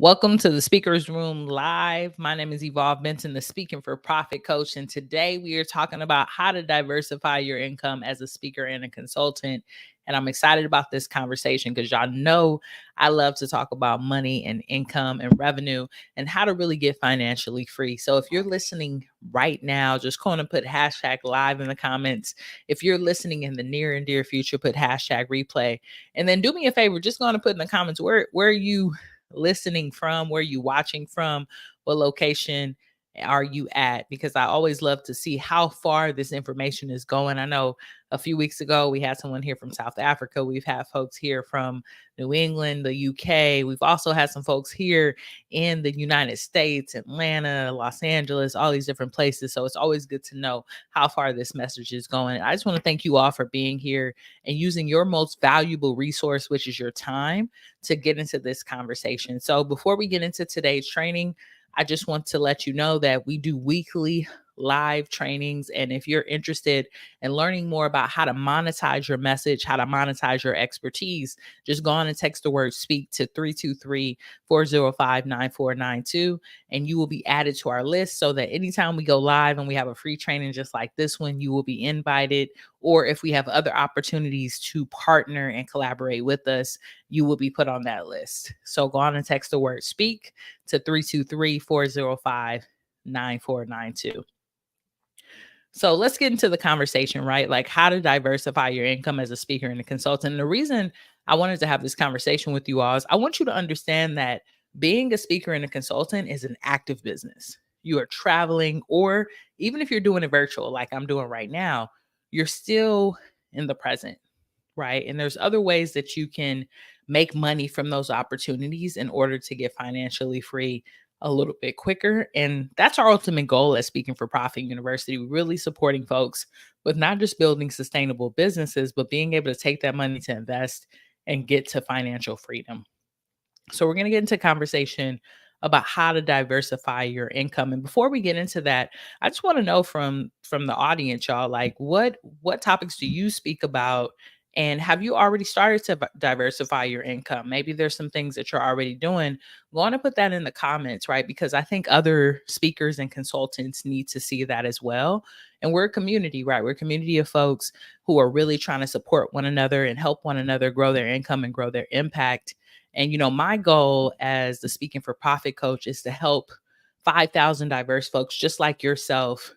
Welcome to the Speakers Room Live. My name is Evolve Benson, the Speaking for Profit Coach. And today we are talking about how to diversify your income as a speaker and a consultant. And I'm excited about this conversation because y'all know I love to talk about money and income and revenue and how to really get financially free. So if you're listening right now, just go on and put hashtag live in the comments. If you're listening in the near and dear future, put hashtag replay. And then do me a favor, just go on and put in the comments where you listening from, where you watching from, what location are you at? Because I always love to see how far this information is going. I know a few weeks ago we had someone here from South Africa. We've had folks here from New England, the UK. We've also had some folks here in the United States, Atlanta, Los Angeles, all these different places. So it's always good to know how far this message is going. I just want to thank you all for being here and using your most valuable resource, which is your time, to get into this conversation. So before we get into today's training, I just want to let you know that we do weekly live trainings. And if you're interested in learning more about how to monetize your message, how to monetize your expertise, just go on and text the word speak to 323-405-9492, and you will be added to our list so that anytime we go live and we have a free training just like this one, you will be invited. Or if we have other opportunities to partner and collaborate with us, you will be put on that list. So go on and text the word speak to 323-405-9492. So let's get into the conversation, right? Like how to diversify your income as a speaker and a consultant. And the reason I wanted to have this conversation with you all is I want you to understand that being a speaker and a consultant is an active business. You are traveling, or even if you're doing it virtual, like I'm doing right now, you're still in the present, right? And there's other ways that you can make money from those opportunities in order to get financially free a little bit quicker. And that's our ultimate goal at Speaking for Profit University, really supporting folks with not just building sustainable businesses, but being able to take that money to invest and get to financial freedom. So we're going to get into conversation about how to diversify your income. And before we get into that, I just want to know from the audience, y'all, like what topics do you speak about? And have you already started to diversify your income? Maybe there's some things that you're already doing. Go on and put that in the comments, right? Because I think other speakers and consultants need to see that as well. And we're a community, right? We're a community of folks who are really trying to support one another and help one another grow their income and grow their impact. And, my goal as the Speaking for Profit coach is to help 5,000 diverse folks just like yourself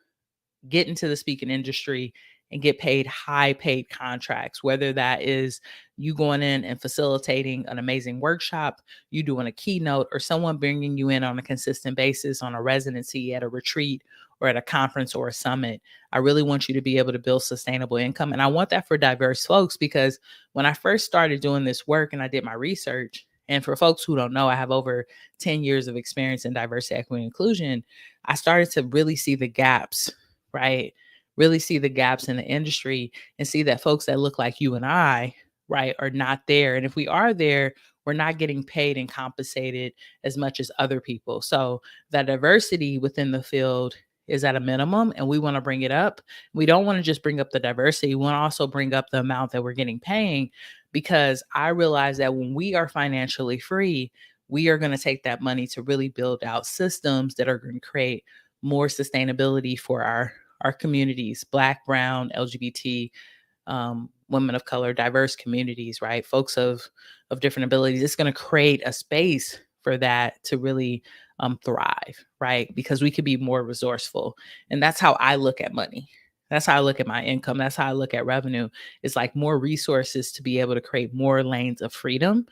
get into the speaking industry and get paid high paid contracts, whether that is you going in and facilitating an amazing workshop, you doing a keynote, or someone bringing you in on a consistent basis on a residency at a retreat or at a conference or a summit. I really want you to be able to build sustainable income. And I want that for diverse folks, because when I first started doing this work and I did my research, and for folks who don't know, I have over 10 years of experience in diversity, equity, and inclusion. I started to really see the gaps, right? Really see the gaps in the industry and see that folks that look like you and I, right, are not there. And if we are there, we're not getting paid and compensated as much as other people. So the diversity within the field is at a minimum, and we want to bring it up. We don't want to just bring up the diversity. We want to also bring up the amount that we're getting paying, because I realize that when we are financially free, we are going to take that money to really build out systems that are going to create more sustainability for our communities, Black, Brown, LGBT, women of color, diverse communities, right? Folks of different abilities. It's going to create a space for that to really thrive, right? Because we could be more resourceful. And that's how I look at money. That's how I look at my income. That's how I look at revenue. It's like more resources to be able to create more lanes of freedom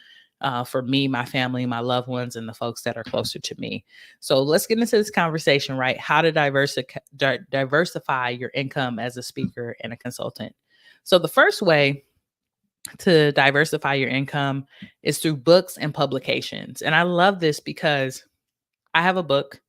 for me, my family, my loved ones, and the folks that are closer to me. So let's get into this conversation, right? How to diversify your income as a speaker and a consultant. So the first way to diversify your income is through books and publications. And I love this because I have a book.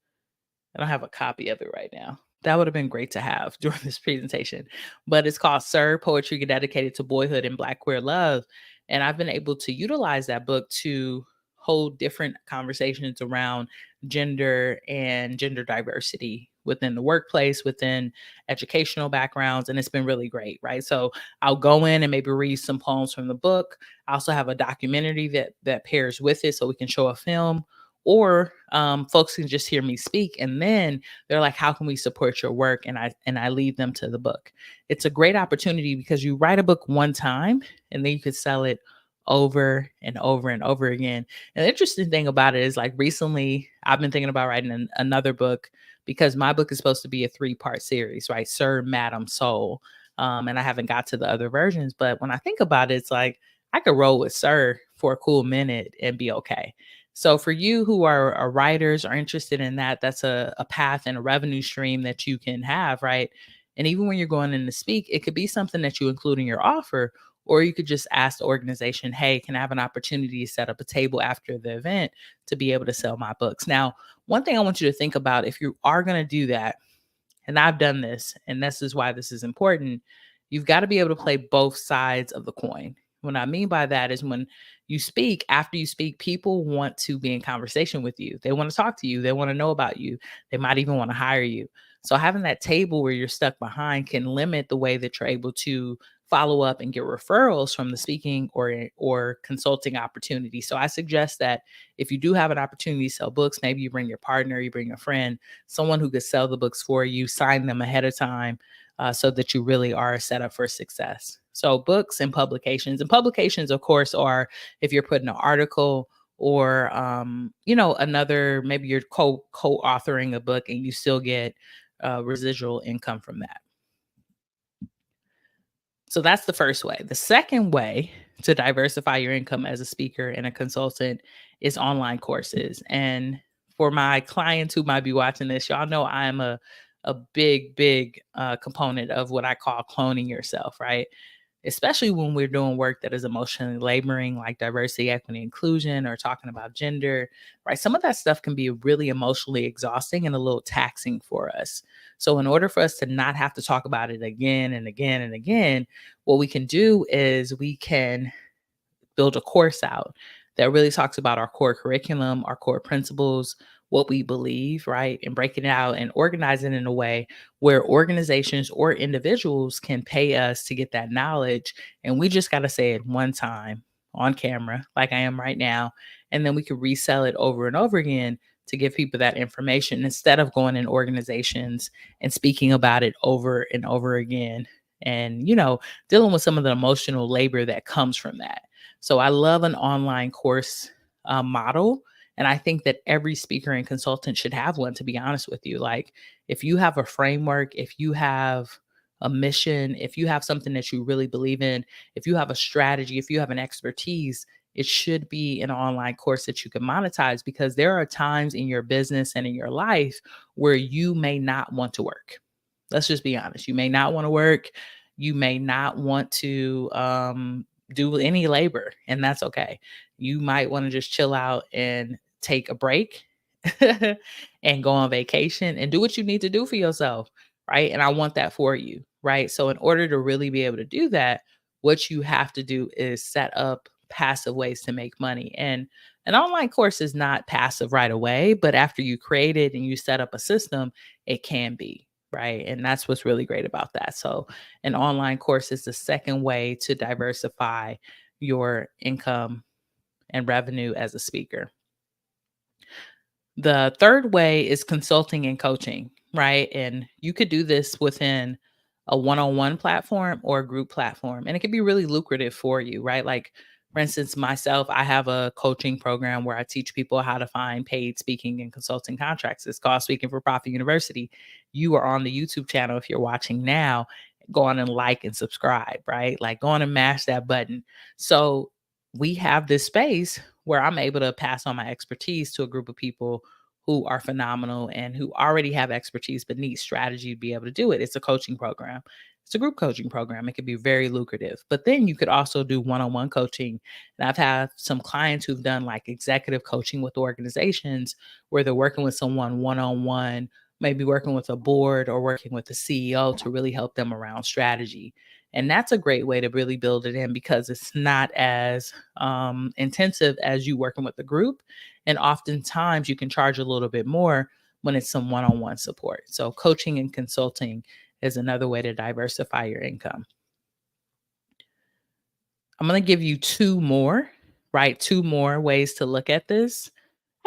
I don't have a copy of it right now. That would have been great to have during this presentation. But it's called Sir, Poetry Dedicated to Boyhood and Black Queer Love. And I've been able to utilize that book to hold different conversations around gender and gender diversity within the workplace, within educational backgrounds. And it's been really great, right? So I'll go in and maybe read some poems from the book. I also have a documentary that pairs with it so we can show a film, or folks can just hear me speak, and then they're like, how can we support your work? And I lead them to the book. It's a great opportunity because you write a book one time and then you could sell it over and over and over again. And the interesting thing about it is, like, recently I've been thinking about writing another book, because my book is supposed to be a 3-part series, right? Sir, Madam, Soul. And I haven't got to the other versions, but when I think about it, it's like I could roll with Sir for a cool minute and be okay. So for you who are writers or interested in that, that's a path and a revenue stream that you can have, right? And even when you're going in to speak, it could be something that you include in your offer, or you could just ask the organization, hey, can I have an opportunity to set up a table after the event to be able to sell my books? Now, one thing I want you to think about, if you are going to do that, and I've done this, and this is why this is important, you've got to be able to play both sides of the coin. What I mean by that is, when you speak, after you speak, people want to be in conversation with you. They want to talk to you. They want to know about you. They might even want to hire you. So having that table where you're stuck behind can limit the way that you're able to follow up and get referrals from the speaking or consulting opportunity. So I suggest that if you do have an opportunity to sell books, maybe you bring your partner, you bring a friend, someone who could sell the books for you, sign them ahead of time, so that you really are set up for success. So books and publications, of course, are if you're putting an article or another, maybe you're co-authoring a book and you still get residual income from that. So that's the first way. The second way to diversify your income as a speaker and a consultant is online courses. And for my clients who might be watching this, y'all know I am a big component of what I call cloning yourself, right? Especially when we're doing work that is emotionally laboring, like diversity, equity, inclusion, or talking about gender, right? Some of that stuff can be really emotionally exhausting and a little taxing for us. So, in order for us to not have to talk about it again and again and again, what we can do is we can build a course out that really talks about our core curriculum, our core principles, what we believe, right? And breaking it out and organizing it in a way where organizations or individuals can pay us to get that knowledge. And we just got to say it one time on camera, like I am right now. And then we could resell it over and over again to give people that information instead of going in organizations and speaking about it over and over again. And, dealing with some of the emotional labor that comes from that. So I love an online course model. And I think that every speaker and consultant should have one, to be honest with you. Like, if you have a framework, if you have a mission, if you have something that you really believe in, if you have a strategy, if you have an expertise, it should be an online course that you can monetize, because there are times in your business and in your life where you may not want to work. Let's just be honest. You may not want to work. You may not want to do any labor, and that's okay. You might want to just chill out and take a break and go on vacation and do what you need to do for yourself, right? And I want that for you, right? So in order to really be able to do that, what you have to do is set up passive ways to make money. And an online course is not passive right away, but after you create it and you set up a system, it can be, right? And that's what's really great about that. So an online course is the second way to diversify your income and revenue as a speaker. The third way is consulting and coaching, right? And you could do this within a one-on-one platform or a group platform, and it can be really lucrative for you, right? Like, for instance, myself, I have a coaching program where I teach people how to find paid speaking and consulting contracts. It's called Speaking for Profit University. You are on the YouTube channel. If you're watching now, go on and like and subscribe, right? Like, go on and mash that button. So we have this space where I'm able to pass on my expertise to a group of people who are phenomenal and who already have expertise but need strategy to be able to do it. It's a coaching program. It's a group coaching program. It can be very lucrative. But then you could also do one-on-one coaching. And I've had some clients who've done like executive coaching with organizations where they're working with someone one-on-one, maybe working with a board or working with the CEO to really help them around strategy. And that's a great way to really build it in, because it's not as intensive as you working with a group. And oftentimes you can charge a little bit more when it's some one-on-one support. So coaching and consulting is another way to diversify your income. I'm going to give you two more, right? Two more ways to look at this.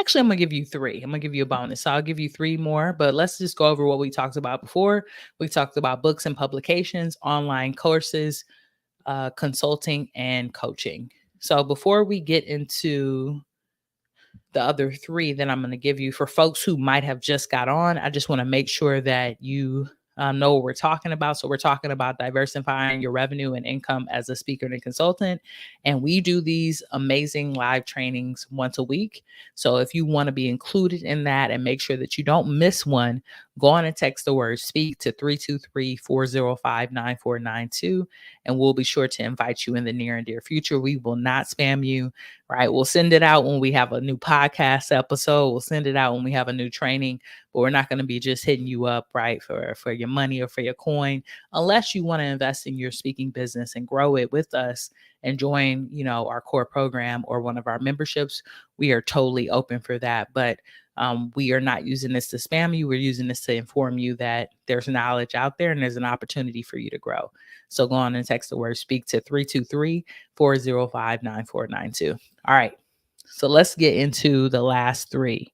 Actually, I'm gonna give you 3. I'm gonna give you a bonus. So I'll give you 3 more, but let's just go over what we talked about before. We talked about books and publications, online courses, consulting, and coaching. So before we get into the other 3 that I'm going to give you for folks who might have just got on, I just want to make sure that you know what we're talking about. So we're talking about diversifying your revenue and income as a speaker and a consultant. And we do these amazing live trainings once a week. So if you want to be included in that and make sure that you don't miss one, go on and text the word speak to 323-405-9492, and we'll be sure to invite you in the near and dear future. We will not spam you, right? We'll send it out when we have a new podcast episode. We'll send it out when we have a new training, but we're not going to be just hitting you up, right, for your money or for your coin, unless you want to invest in your speaking business and grow it with us and join, our core program or one of our memberships. We are totally open for that. But we are not using this to spam you. We're using this to inform you that there's knowledge out there and there's an opportunity for you to grow. So go on and text the word speak to 323-405-9492. All right. So let's get into the last 3,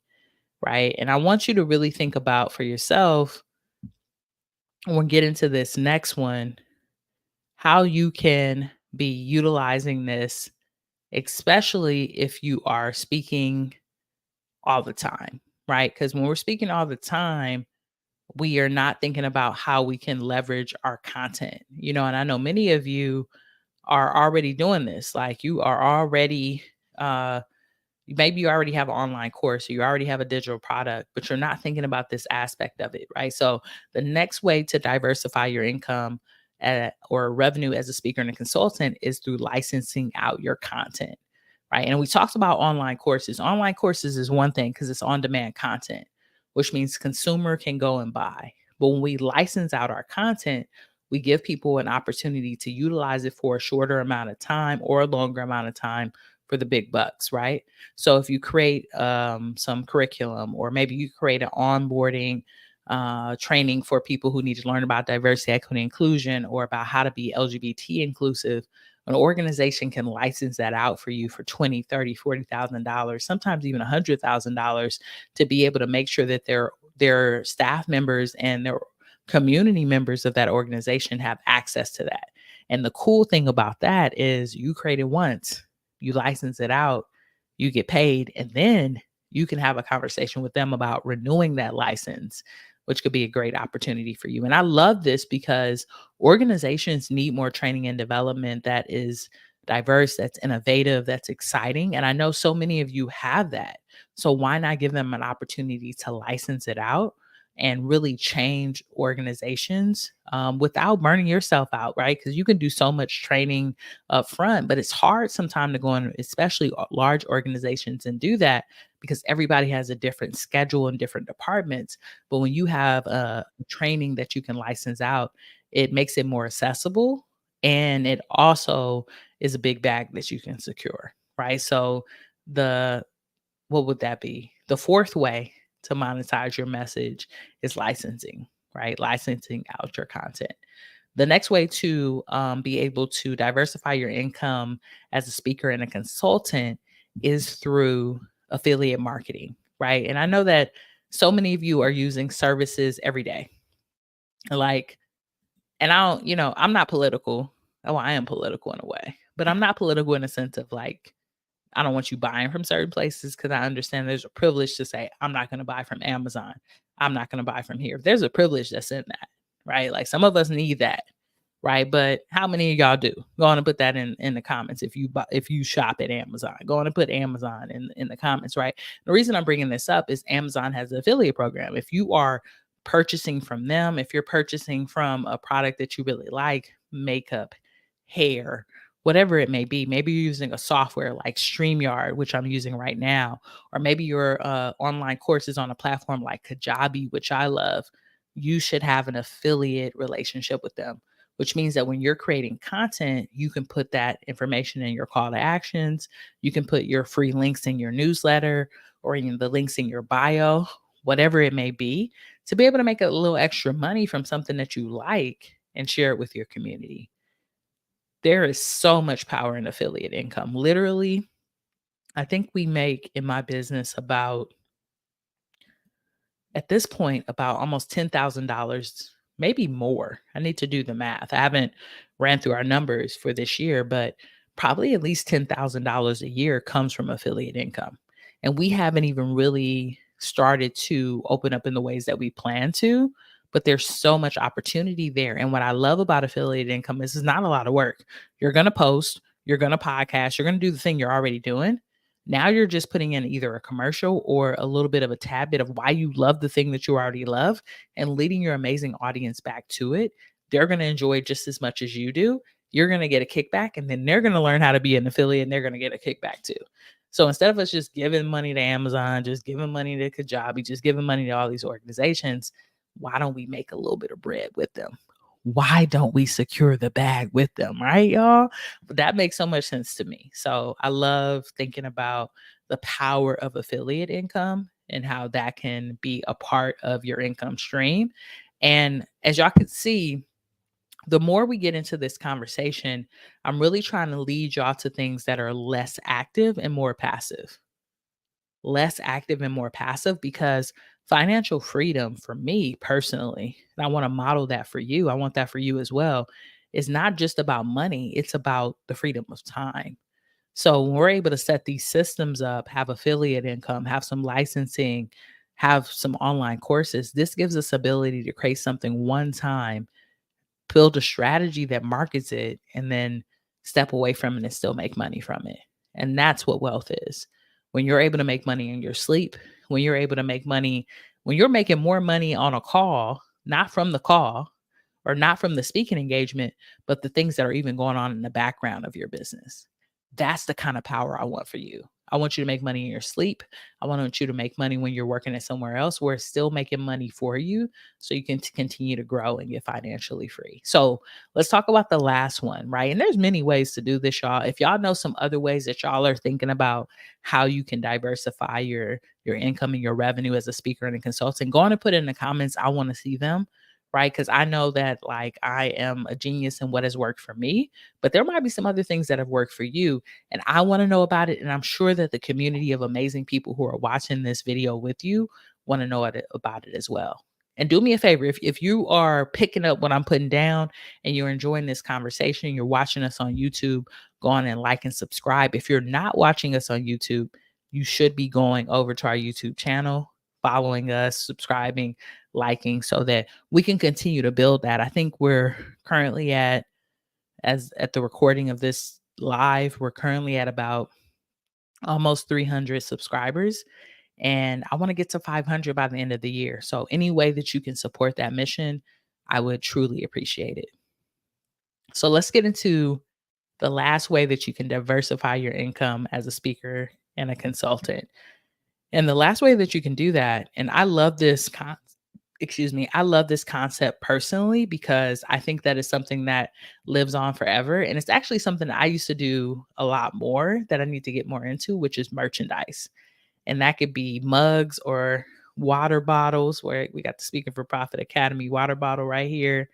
right? And I want you to really think about for yourself when we get into this next one, how you can be utilizing this, especially if you are speaking all the time, right? Because when we're speaking all the time, we are not thinking about how we can leverage our content, and I know many of you are already doing this. Like you are already, uh, maybe you already have an online course or you already have a digital product, but you're not thinking about this aspect of it, right? So the next way to diversify your income or revenue as a speaker and a consultant is through licensing out your content, right? And we talked about online courses. Online courses is one thing because it's on demand content, which means consumer can go and buy. But when we license out our content, we give people an opportunity to utilize it for a shorter amount of time or a longer amount of time for the big bucks, right? So if you create some curriculum, or maybe you create an onboarding training for people who need to learn about diversity, equity, inclusion, or about how to be LGBT inclusive, an organization can license that out for you for 20, 30, $40,000, sometimes even $100,000, to be able to make sure that their staff members and their community members of that organization have access to that. And the cool thing about that is you create it once, you license it out, you get paid, and then you can have a conversation with them about renewing that license, which could be a great opportunity for you. And I love this because organizations need more training and development that is diverse, that's innovative, that's exciting. And I know so many of you have that. So why not give them an opportunity to license it out and really change organizations without burning yourself out, right? Because you can do so much training up front, but it's hard sometimes to go in, especially large organizations, and do that because everybody has a different schedule and different departments. But when you have a training that you can license out, it makes it more accessible, and it also is a big bag that you can secure, right? So the what would that be? The fourth way to monetize your message is licensing, right? Licensing out your content. The next way to be able to diversify your income as a speaker and a consultant is through affiliate marketing, right? And I know that so many of you are using services every day. Like, and I don't, I'm not political. Oh, I am political in a way, but I'm not political in a sense of like, I don't want you buying from certain places because I understand there's a privilege to say, I'm not going to buy from Amazon. I'm not going to buy from here. There's a privilege that's in that, right? Like some of us need that, right? But how many of y'all do? Go on and put that in the comments. If you shop at Amazon, go on and put Amazon in the comments, right? The reason I'm bringing this up is Amazon has an affiliate program. If you are purchasing from them, if you're purchasing from a product that you really like, makeup, hair, whatever it may be, maybe you're using a software like StreamYard, which I'm using right now, or maybe your online courses on a platform like Kajabi, which I love, you should have an affiliate relationship with them, which means that when you're creating content, you can put that information in your call to actions. You can put your free links in your newsletter or in the links in your bio, whatever it may be, to be able to make a little extra money from something that you like and share it with your community. There is so much power in affiliate income. Literally, I think we make in my business about, at this point, about almost $10,000, maybe more. I need to do the math. I haven't ran through our numbers for this year, but probably at least $10,000 a year comes from affiliate income. And we haven't even really started to open up in the ways that we plan to, but there's so much opportunity there. And what I love about affiliate income is it's not a lot of work. You're going to post, you're going to podcast, you're going to do the thing you're already doing. Now you're just putting in either a commercial or a little bit of a tad bit of why you love the thing that you already love and leading your amazing audience back to it. They're going to enjoy it just as much as you do. You're going to get a kickback, and then they're going to learn how to be an affiliate and they're going to get a kickback too. So instead of us just giving money to Amazon, just giving money to Kajabi, just giving money to all these organizations, why don't we make a little bit of bread with them? Why don't we secure the bag with them, right, y'all? But that makes so much sense to me. So I love thinking about the power of affiliate income and how that can be a part of your income stream. And as y'all can see, the more we get into this conversation, I'm really trying to lead y'all to things that are less active and more passive. Less active and more passive, because financial freedom for me personally, and I want to model that for you, I want that for you as well, is not just about money, it's about the freedom of time. So when we're able to set these systems up, have affiliate income, have some licensing, have some online courses, this gives us ability to create something one time, build a strategy that markets it, and then step away from it and still make money from it. And that's what wealth is. When you're able to make money in your sleep, when you're able to make money, when you're making more money on a call, not from the call or not from the speaking engagement, but the things that are even going on in the background of your business. That's the kind of power I want for you. I want you to make money in your sleep. I want you to make money when you're working at somewhere else where it's still making money for you so you can continue to grow and get financially free. So let's talk about the last one, right? And there's many ways to do this, y'all. If y'all know some other ways that y'all are thinking about how you can diversify your income and your revenue as a speaker and a consultant, go on and put it in the comments. I want to see them, right? Because I know that like I am a genius in what has worked for me, but there might be some other things that have worked for you. And I want to know about it. And I'm sure that the community of amazing people who are watching this video with you want to know about it as well. And do me a favor, if you are picking up what I'm putting down and you're enjoying this conversation, you're watching us on YouTube, go on and like and subscribe. If you're not watching us on YouTube, you should be going over to our YouTube channel, following us, subscribing, liking, so that we can continue to build that. I think we're currently at the recording of this live, we're currently at about almost 300 subscribers. And I want to get to 500 by the end of the year. So any way that you can support that mission, I would truly appreciate it. So let's get into the last way that you can diversify your income as a speaker and a consultant. And the last way that you can do that, and I love this I love this concept personally because I think that is something that lives on forever. And it's actually something that I used to do a lot more that I need to get more into, which is merchandise. And that could be mugs or water bottles, where we got the Speaking for Profit Academy water bottle right here.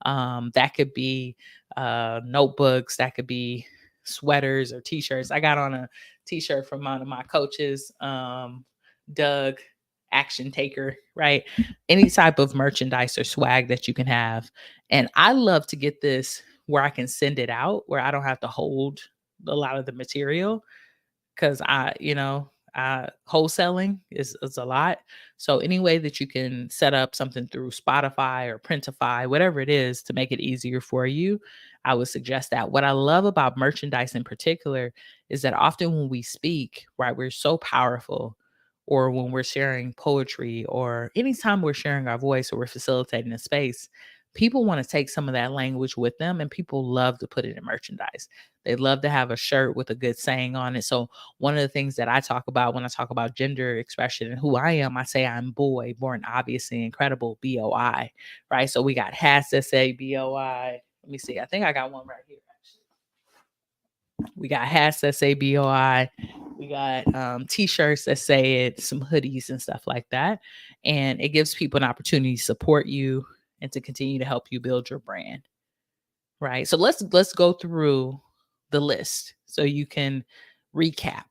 That could be notebooks, that could be sweaters or t-shirts. I got on a t-shirt from one of my coaches, Doug, Action Taker, right? Any type of merchandise or swag that you can have. And I love to get this where I can send it out, where I don't have to hold a lot of the material, because wholesaling is a lot. So any way that you can set up something through Spotify or Printify, whatever it is, to make it easier for you, I would suggest that. What I love about merchandise in particular is that often when we speak, right, we're so powerful, or when we're sharing poetry, or anytime we're sharing our voice or we're facilitating a space, people want to take some of that language with them, and people love to put it in merchandise. They love to have a shirt with a good saying on it. So one of the things that I talk about when I talk about gender expression and who I am, I say I'm boy, born obviously incredible, BOI, right? So we got hats that say BOI. Let me see. I think I got one right here, actually. We got hats that say BOI. We got t-shirts that say it, some hoodies and stuff like that. And it gives people an opportunity to support you and to continue to help you build your brand. Right. So let's go through the list so you can recap.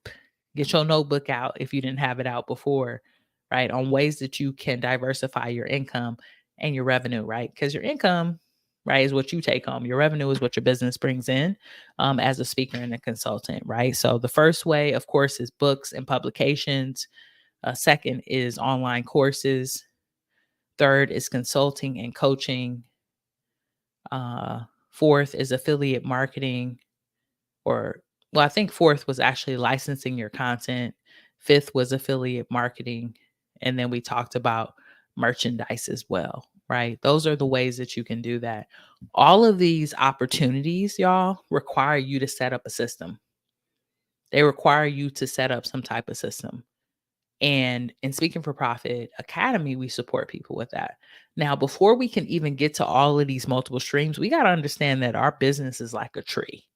Get your notebook out if you didn't have it out before, right? On ways that you can diversify your income and your revenue, right? Because your income, right, is what you take home. Your revenue is what your business brings in as a speaker and a consultant, right? So the first way, of course, is books and publications. Second is online courses. Third is consulting and coaching. Uh, Fourth is affiliate marketing, or well, I think fourth was actually licensing your content. Fifth was affiliate marketing. And then we talked about merchandise as well, right? Those are the ways that you can do that. All of these opportunities, y'all, require you to set up a system. They require you to set up some type of system. And in Speaking for Profit Academy, we support people with that. Now, before we can even get to all of these multiple streams, we got to understand that our business is like a tree.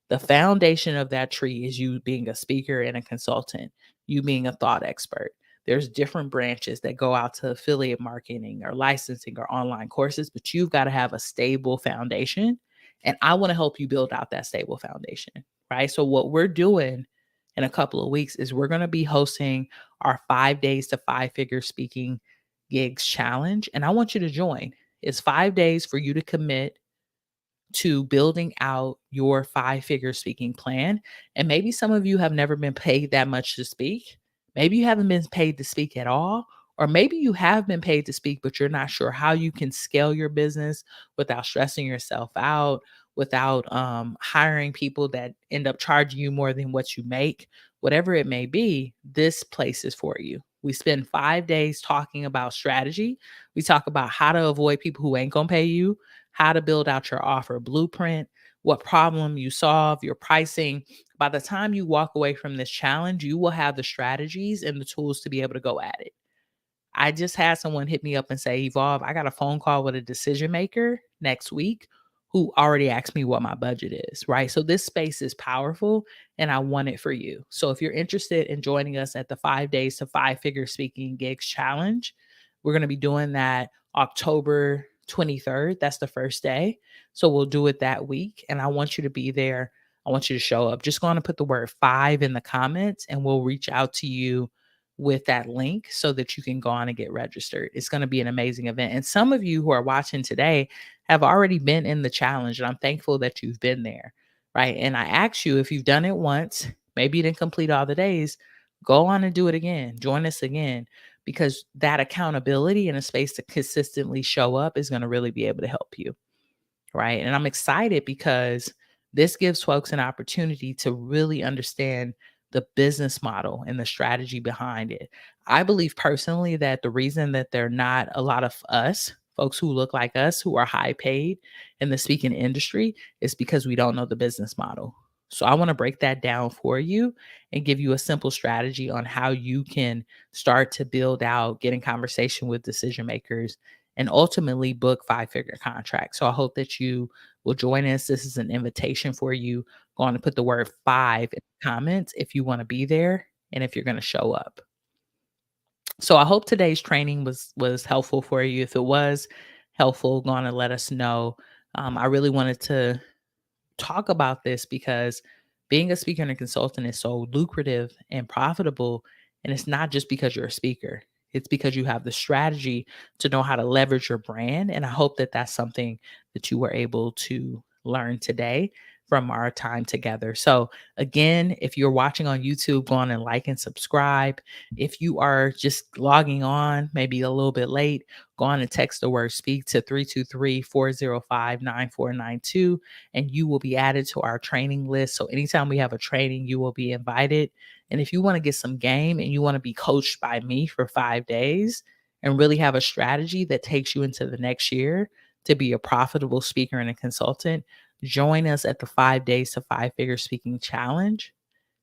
The foundation of that tree is you being a speaker and a consultant, you being a thought expert. There's different branches that go out to affiliate marketing or licensing or online courses, but you've got to have a stable foundation. And I want to help you build out that stable foundation, right? So, what we're doing in a couple of weeks is we're going to be hosting our 5 days to five figure speaking gigs challenge. And I want you to join. It's 5 days for you to commit to building out your five figure speaking plan. And maybe some of you have never been paid that much to speak. Maybe you haven't been paid to speak at all. Or maybe you have been paid to speak, but you're not sure how you can scale your business without stressing yourself out, without hiring people that end up charging you more than what you make. Whatever it may be, this place is for you. We spend 5 days talking about strategy. We talk about how to avoid people who ain't going to pay you, how to build out your offer blueprint, what problem you solve, your pricing. By the time you walk away from this challenge, you will have the strategies and the tools to be able to go at it. I just had someone hit me up and say, Evolve, I got a phone call with a decision maker next week who already asked me what my budget is, right? So this space is powerful and I want it for you. So if you're interested in joining us at the 5 days to five figure speaking gigs challenge, we're going to be doing that October 23rd. That's the first day. So we'll do it that week. And I want you to be there. I want you to show up. Just go on and put the word five in the comments and we'll reach out to you with that link so that you can go on and get registered. It's going to be an amazing event. And some of you who are watching today have already been in the challenge, and I'm thankful that you've been there, right? And I ask you, if you've done it once, maybe you didn't complete all the days, go on and do it again. Join us again, because that accountability and a space to consistently show up is going to really be able to help you, right? And I'm excited because this gives folks an opportunity to really understand the business model and the strategy behind it. I believe personally that the reason that there are not a lot of us, folks who look like us, who are high paid in the speaking industry, is because we don't know the business model. So I want to break that down for you and give you a simple strategy on how you can start to build out, get in conversation with decision makers, and ultimately book five figure contracts. So I hope that you will join us. This is an invitation for you. Go on and put the word five in the comments if you want to be there and if you're going to show up. So I hope today's training was helpful for you. If it was helpful, go on and let us know. I really wanted to talk about this because being a speaker and a consultant is so lucrative and profitable. And it's not just because you're a speaker, it's because you have the strategy to know how to leverage your brand. And I hope that that's something that you were able to learn today from our time together. So, again, if you're watching on YouTube, go on and like and subscribe. If you are just logging on, maybe a little bit late, go on and text the word speak to 323-405-9492, and you will be added to our training list. So anytime we have a training, you will be invited. And if you want to get some game and you want to be coached by me for 5 days and really have a strategy that takes you into the next year to be a profitable speaker and a consultant, join us at the 5 days to five figure speaking challenge.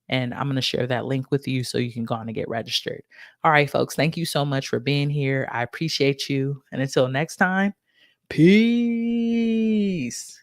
And I'm going to share that link with you so you can go on and get registered. All right, folks, thank you so much for being here. I appreciate you. And until next time, peace.